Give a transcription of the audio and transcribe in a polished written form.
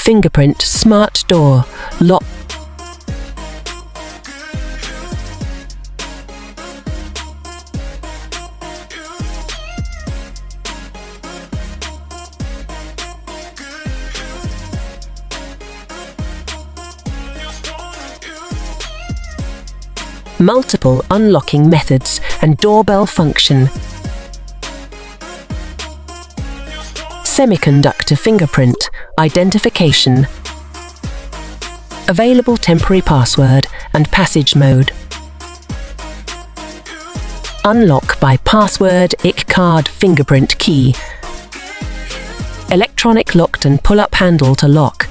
Fingerprint smart door lock. Multiple unlocking methods and doorbell function. Semiconductor fingerprint identification. Available temporary password and passage mode. Unlock by password IC card fingerprint key. Electronic locked and pull-up handle to lock.